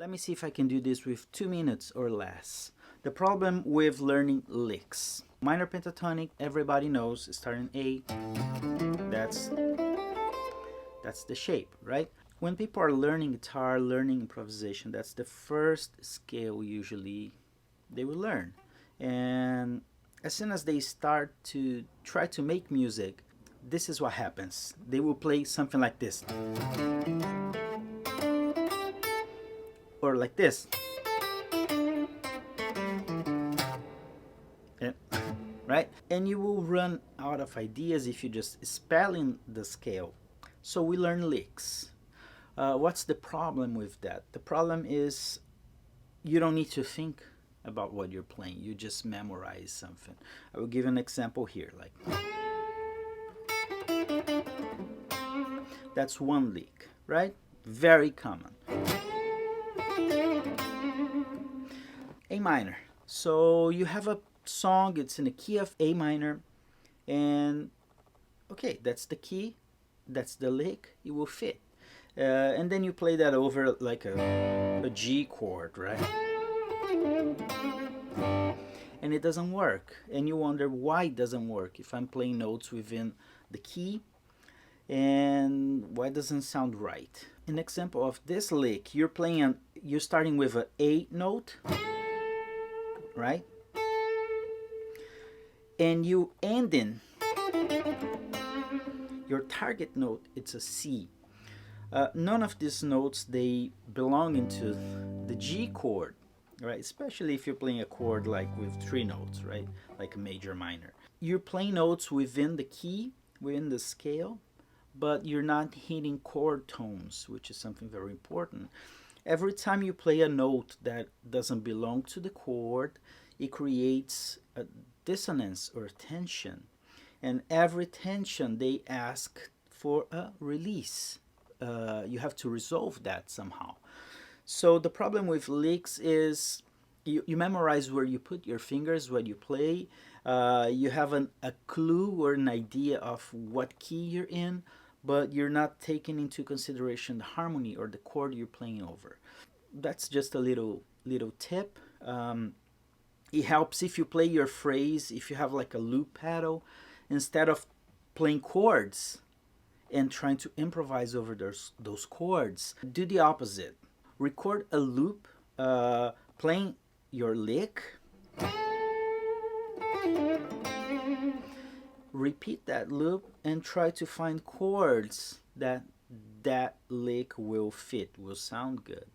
Let me see if I can do this with 2 minutes or less. The problem with learning licks. Minor pentatonic, everybody knows, starting A. That's the shape, right? When people are learning guitar, learning improvisation, that's the first scale usually they will learn. And as soon as they start to try to make music, this is what happens. They will play something like this. Or like this. Yeah. Right? And you will run out of ideas if you just spelling the scale. So we learn licks. What's the problem with that? The problem is you don't need to think about what you're playing. You just memorize something. I will give an example here. Like that's one lick, right? Very common. A minor. So you have a song, it's in the key of A minor, and okay, that's the key, that's the lick, it will fit. And then you play that over like a G chord, right? And it doesn't work. And you wonder why it doesn't work if I'm playing notes within the key, and why it doesn't sound right. An example of this lick, you're starting with an A note, right? And you ending your target note, it's a C. None of these notes, they belong into the G chord, right? Especially if you're playing a chord like with 3 notes, right? Like a major minor. You're playing notes within the key, within the scale, but you're not hitting chord tones, which is something very important. Every time you play a note that doesn't belong to the chord, it creates a dissonance or tension. And every tension, they ask for a release. You have to resolve that somehow. So the problem with licks is you memorize where you put your fingers, what you play. You have a clue or an idea of what key you're in, but you're not taking into consideration the harmony or the chord you're playing over. That's just a little tip. It helps if you play your phrase, if you have like a loop pedal, instead of playing chords and trying to improvise over those chords, do the opposite. Record a loop playing your lick. Repeat that loop and try to find chords that lick will fit, will sound good.